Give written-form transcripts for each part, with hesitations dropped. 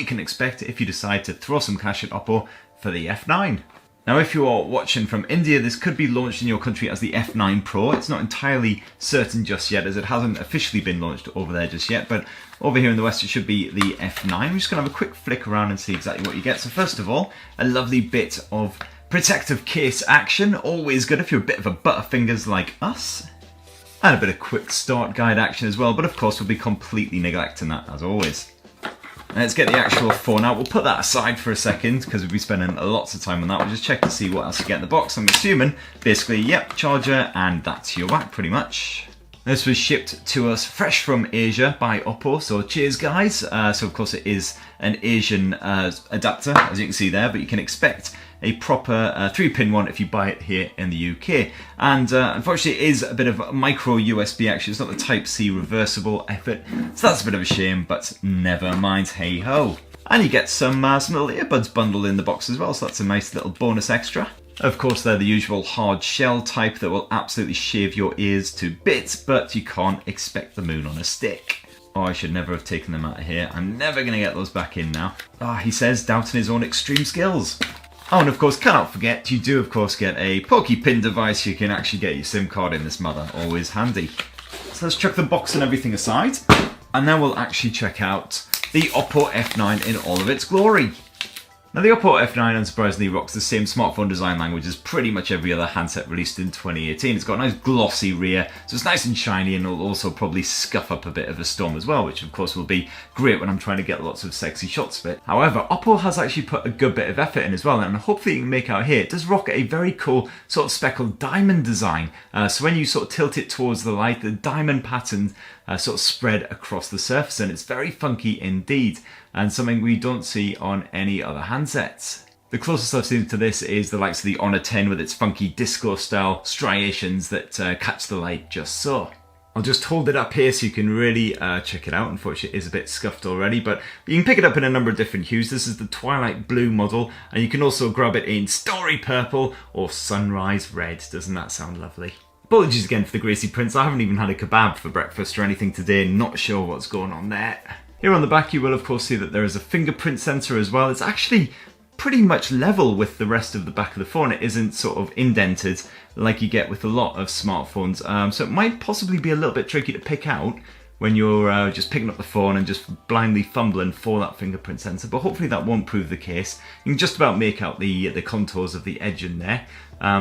you can expect if you decide to throw some cash at Oppo for the F9. Now, if you are watching from India, this could be launched in your country as the F9 Pro. It's not entirely certain just yet, as it hasn't officially been launched over there just yet, but over here in the West it should be the F9. We're just going to have a quick flick around and see exactly what you get. So first of all, a lovely bit of protective case action, always good if you're a bit of a butterfingers like us. And a bit of quick start guide action as well, but of course we'll be completely neglecting that as always. Let's get the actual phone out. We'll put that aside for a second because we'll be spending lots of time on that. We'll just check to see what else you get in the box. I'm assuming, basically, yep, charger, and that's your whack pretty much. This was shipped to us fresh from Asia by Oppo, so cheers guys. So of course it is an Asian adapter, as you can see there, but you can expect a proper 3-pin one if you buy it here in the UK. And unfortunately it is a bit of micro USB actually, it's not the Type-C reversible effort, so that's a bit of a shame, but never mind, hey ho. And you get some little earbuds bundled in the box as well, so that's a nice little bonus extra. Of course, they're the usual hard shell type that will absolutely shave your ears to bits, but you can't expect the moon on a stick. Oh, I should never have taken them out of here. I'm never going to get those back in now. He says, doubting his own extreme skills. Oh, and of course, cannot forget, you do of course get a Pokey Pin device. You can actually get your SIM card in this mother, always handy. So let's chuck the box and everything aside, and then we'll actually check out the Oppo F9 in all of its glory. Now the Oppo F9 unsurprisingly rocks the same smartphone design language as pretty much every other handset released in 2018. It's got a nice glossy rear, so it's nice and shiny, and it'll also probably scuff up a bit of a storm as well, which of course will be great when I'm trying to get lots of sexy shots of it. However, Oppo has actually put a good bit of effort in as well, and hopefully you can make out here, it does rock a very cool sort of speckled diamond design. So when you sort of tilt it towards the light, the diamond pattern sort of spread across the surface, and it's very funky indeed, and something we don't see on any other handsets. The closest I've seen to this is the likes of the Honor 10 with its funky disco style striations that catch the light just so. I'll just hold it up here so you can really check it out. Unfortunately it is a bit scuffed already, but you can pick it up in a number of different hues. This is the Twilight Blue model, and you can also grab it in Story Purple or Sunrise Red. Doesn't that sound lovely? Apologies again for the greasy prints. I haven't even had a kebab for breakfast or anything today, not sure what's going on there. Here on the back you will of course see that there is a fingerprint sensor as well. It's actually pretty much level with the rest of the back of the phone. It isn't sort of indented like you get with a lot of smartphones, so it might possibly be a little bit tricky to pick out when you're just picking up the phone and just blindly fumbling for that fingerprint sensor, but hopefully that won't prove the case. You can just about make out the contours of the edge in there,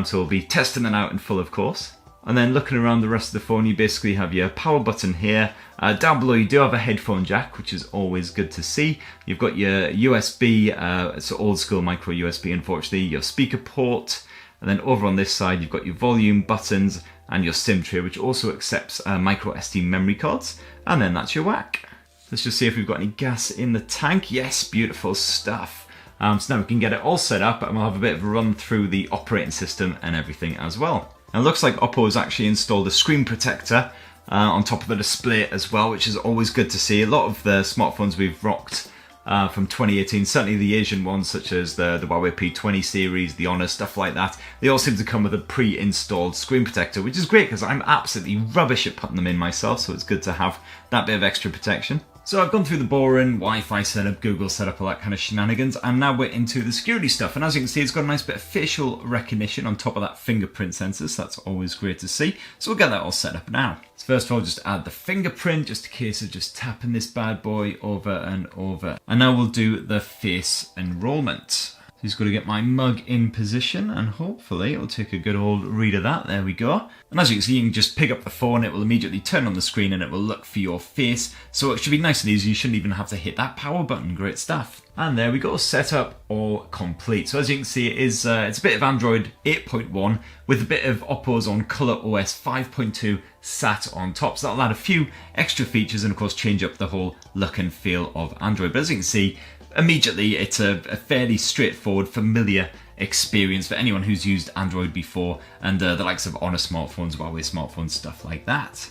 so we'll be testing it out in full of course. And then looking around the rest of the phone, you basically have your power button here. Down below you do have a headphone jack, which is always good to see. You've got your USB, so old school micro USB unfortunately, your speaker port, and then over on this side you've got your volume buttons and your SIM tray, which also accepts micro SD memory cards, and then that's your whack. Let's just see if we've got any gas in the tank. Yes, beautiful stuff. So now we can get it all set up, and we'll have a bit of a run through the operating system and everything as well. Now it looks like Oppo has actually installed a screen protector on top of the display as well, which is always good to see. A lot of the smartphones we've rocked from 2018, certainly the Asian ones such as the Huawei P20 series, the Honor, stuff like that, they all seem to come with a pre-installed screen protector, which is great because I'm absolutely rubbish at putting them in myself, so it's good to have that bit of extra protection. So I've gone through the boring Wi-Fi setup, Google setup, all that kind of shenanigans, and now we're into the security stuff. And as you can see, it's got a nice bit of facial recognition on top of that fingerprint sensor, so that's always great to see. So we'll get that all set up now. So first of all, just add the fingerprint, just a case of just tapping this bad boy over and over. And now we'll do the face enrollment. So just got to get my mug in position, and hopefully it'll take a good old read of that. There we go. And as you can see, you can just pick up the phone, it will immediately turn on the screen and it will look for your face. So it should be nice and easy, you shouldn't even have to hit that power button. Great stuff. And there we go, setup all complete. So as you can see, it's a bit of Android 8.1 with a bit of Oppo's on Color OS 5.2 sat on top. So that'll add a few extra features and of course change up the whole look and feel of Android. But as you can see, immediately it's a fairly straightforward, familiar experience for anyone who's used Android before, and the likes of Honor smartphones, Huawei smartphones, stuff like that.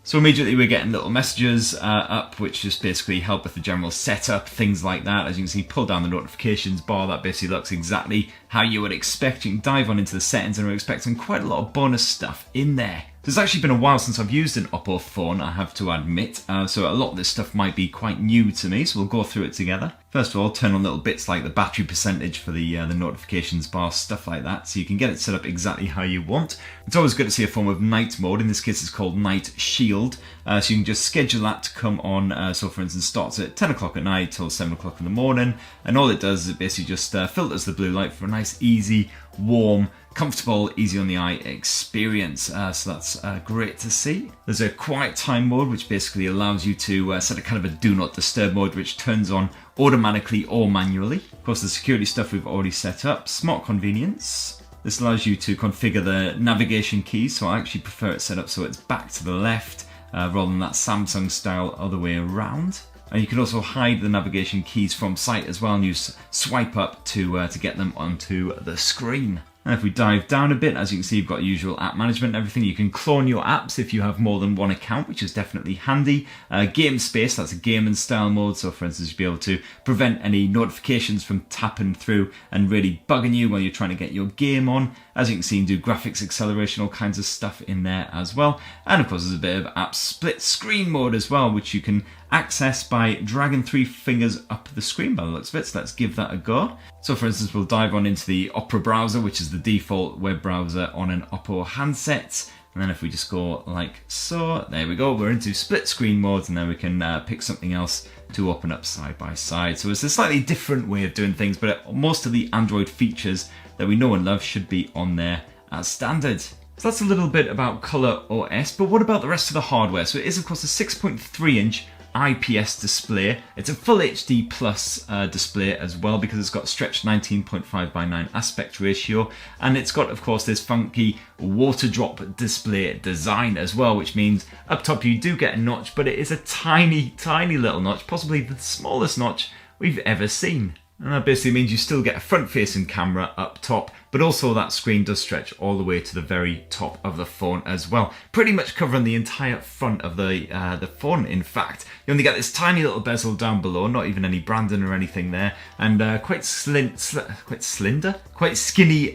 So immediately we're getting little messages up, which just basically help with the general setup, things like that. As you can see, pull down the notifications bar, that basically looks exactly how you would expect. You can dive on into the settings, and we're expecting quite a lot of bonus stuff in there. So it's actually been a while since I've used an Oppo phone, I have to admit, so a lot of this stuff might be quite new to me, so we'll go through it together. First of all, turn on little bits like the battery percentage for the notifications bar, stuff like that, so you can get it set up exactly how you want. It's always good to see a form of night mode. In this case it's called Night Shield, so you can just schedule that to come on, so for instance starts at 10 o'clock at night till 7 o'clock in the morning, and all it does is it basically just filters the blue light for a nice easy, warm, comfortable, easy on the eye experience, so that's great to see. There's a quiet time mode which basically allows you to set a kind of a do not disturb mode which turns on automatically or manually. Of course the security stuff we've already set up. Smart convenience. This allows you to configure the navigation keys, so I actually prefer it set up so it's back to the left rather than that Samsung style other way around. And you can also hide the navigation keys from sight as well and use swipe up to get them onto the screen. And if we dive down a bit, as you can see, you've got usual app management and everything. You can clone your apps if you have more than one account, which is definitely handy. Game space, that's a gaming style mode. So for instance, you'll be able to prevent any notifications from tapping through and really bugging you while you're trying to get your game on. As you can see, you can do graphics acceleration, all kinds of stuff in there as well. And of course, there's a bit of app split screen mode as well, which you can access by dragging 3 fingers up the screen by the looks of it. So let's give that a go. So for instance, we'll dive on into the Opera browser, which is the default web browser on an Oppo handset. And then if we just go like so, there we go, we're into split screen mode, and then we can pick something else to open up side by side. So it's a slightly different way of doing things, but most of the Android features that we know and love should be on there as standard. So that's a little bit about Color OS, but what about the rest of the hardware? So it is of course a 6.3 inch IPS display. It's a full HD plus display as well because it's got stretched 19.5:9 aspect ratio, and it's got of course this funky water drop display design as well, which means up top you do get a notch, but it is a tiny little notch, possibly the smallest notch we've ever seen. And that basically means you still get a front-facing camera up top, but also that screen does stretch all the way to the very top of the phone as well, pretty much covering the entire front of the phone. In fact, you only get this tiny little bezel down below, not even any branding or anything there, and quite skinny,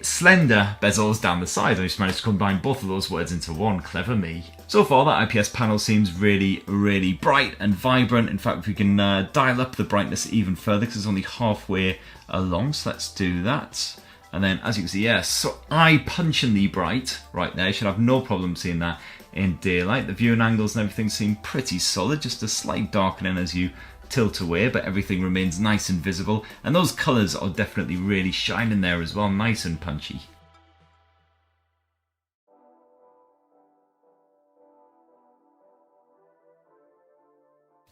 slender bezels down the side. I just managed to combine both of those words into one. Clever me. So far, that IPS panel seems really bright and vibrant. In fact, we can dial up the brightness even further because it's only halfway along. So let's do that. And then, as you can see, yes, so eye-punchingly bright right there. You should have no problem seeing that in daylight. The viewing angles and everything seem pretty solid. Just a slight darkening as you tilt away, but everything remains nice and visible. And those colours are definitely really shining there as well, nice and punchy.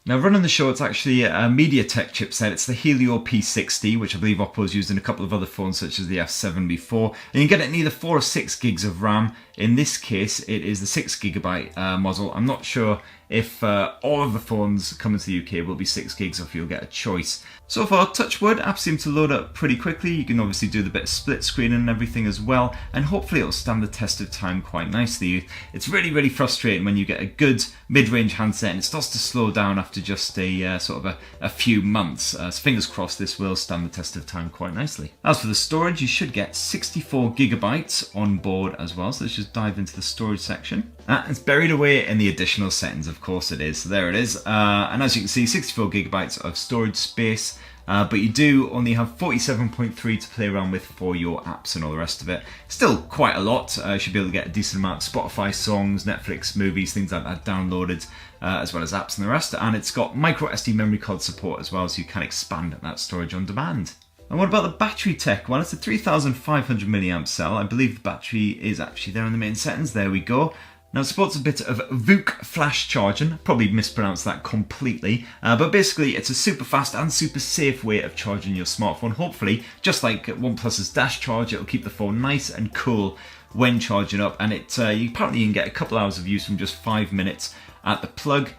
Now running the show, it's actually a MediaTek chipset. It's the Helio P60, which I believe Oppo's used in a couple of other phones such as the F7 before. And you can get it in either 4 or 6 gigs of RAM. In this case, it is the 6GB model. I'm not sure if all of the phones coming to the UK will be 6 gigs or if you'll get a choice. So far, touch wood, apps seem to load up pretty quickly. You can obviously do the bit of split screen and everything as well, and hopefully it'll stand the test of time quite nicely. It's really frustrating when you get a good mid-range handset and it starts to slow down after just a sort of a few months. So fingers crossed this will stand the test of time quite nicely. As for the storage, you should get 64GB on board as well, so let's just dive into the storage section. It's buried away in the additional settings, of course it is. So there it is. And as you can see, 64GB of storage space. But you do only have 47.3 to play around with for your apps and all the rest of it. Still quite a lot. You should be able to get a decent amount of Spotify songs, Netflix movies, things like that downloaded, as well as apps and the rest. And it's got micro SD memory card support as well, so you can expand that storage on demand. And what about the battery tech? Well, it's a 3500 milliamp cell. I believe the battery is actually there in the main settings. There we go. Now it supports a bit of VOOC flash charging, probably mispronounced that completely, but basically it's a super fast and super safe way of charging your smartphone. Hopefully, just like OnePlus's Dash Charge, it'll keep the phone nice and cool when charging up, and you apparently can get a couple hours of use from just 5 minutes at the plug.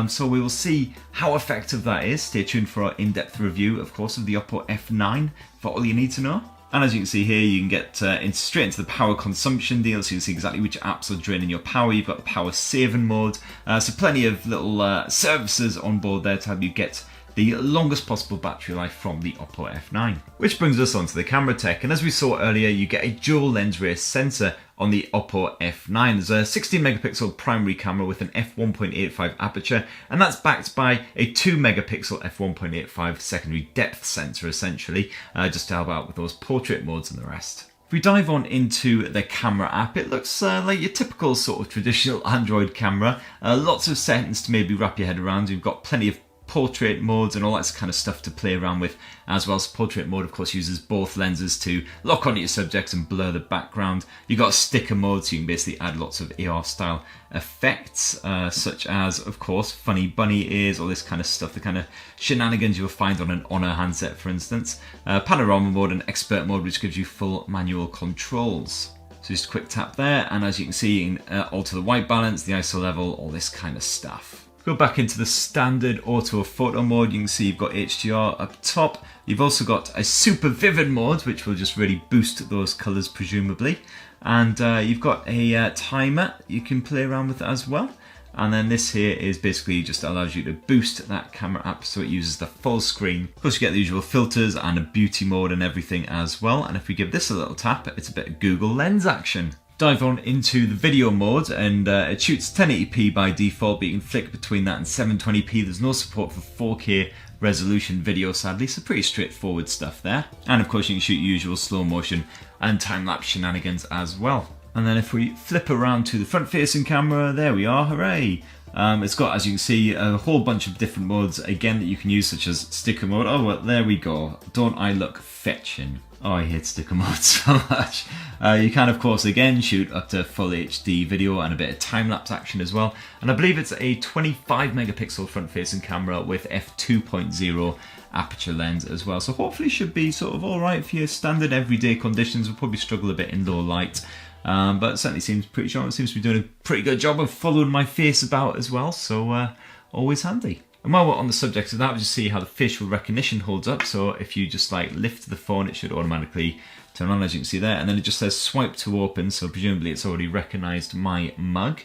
So we will see how effective that is. Stay tuned for our in-depth review, of course, of the Oppo F9 for all you need to know. And as you can see here, you can get straight into the power consumption deal, so you can see exactly which apps are draining your power. You've got the power saving mode, so plenty of little services on board there to help you get the longest possible battery life from the Oppo F9. Which brings us on to the camera tech, and as we saw earlier, you get a dual lens rear sensor on the Oppo F9. There's a 16 megapixel primary camera with an f1.85 aperture, and that's backed by a 2 megapixel f1.85 secondary depth sensor essentially, just to help out with those portrait modes and the rest. If we dive on into the camera app, it looks like your typical sort of traditional Android camera. Lots of settings to maybe wrap your head around. You've got plenty of portrait modes and all that kind of stuff to play around with as well. So portrait mode of course uses both lenses to lock onto your subjects and blur the background. You've got sticker mode, so you can basically add lots of AR style effects, such as of course funny bunny ears, all this kind of stuff, the kind of shenanigans you'll find on an Honor handset for instance. Panorama mode and expert mode, which gives you full manual controls. So just a quick tap there, and as you can see, you can alter the white balance, the ISO level, all this kind of stuff. Go back into the standard auto photo mode, you can see you've got HDR up top. You've also got a super vivid mode, which will just really boost those colours presumably. And you've got a timer you can play around with as well. And then this here is basically just allows you to boost that camera app so it uses the full screen. Of course you get the usual filters and a beauty mode and everything as well. And if we give this a little tap, it's a bit of Google Lens action. Dive on into the video mode, and it shoots 1080p by default, but you can flick between that and 720p. There's no support for 4K resolution video sadly, so pretty straightforward stuff there. And of course you can shoot usual slow motion and time-lapse shenanigans as well. And then if we flip around to the front-facing camera, there we are, hooray! It's got, as you can see, a whole bunch of different modes again that you can use, such as sticker mode. Oh, well, there we go. Don't I look fetching? Oh, I hate sticker mode so much. You can, of course, again shoot up to full HD video and a bit of time-lapse action as well. And I believe it's a 25 megapixel front-facing camera with f2.0 aperture lens as well. So hopefully should be sort of alright for your standard everyday conditions. We'll probably struggle a bit in low light. But it certainly seems pretty sure it seems to be doing a pretty good job of following my face about as well. So always handy. And while we're on the subject of that, we'll just see how the facial recognition holds up. So if you just like lift the phone, it should automatically turn on, as you can see there. And then it just says swipe to open. So presumably it's already recognized my mug.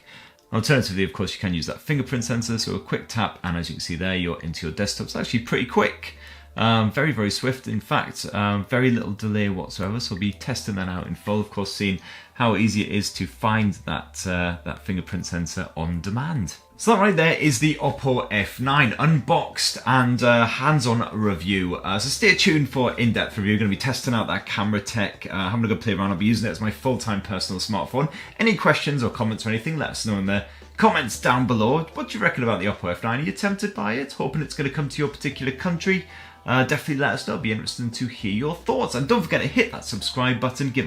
Alternatively, of course, you can use that fingerprint sensor. So a quick tap, and as you can see there, you're into your desktop. It's actually pretty quick. Very, very swift. In fact, very little delay whatsoever. So we'll be testing that out in full. Of course, seeing how easy it is to find that, that fingerprint sensor on demand. So that right there is the Oppo F9 unboxed and hands-on review. So stay tuned for in-depth review. Going to be testing out that camera tech, having a good play around. I'll be using it as my full-time personal smartphone. Any questions or comments or anything, let us know in the comments down below. What do you reckon about the Oppo F9? Are you tempted by it? Hoping it's going to come to your particular country? Definitely let us know. It'd be interesting to hear your thoughts. And don't forget to hit that subscribe button, give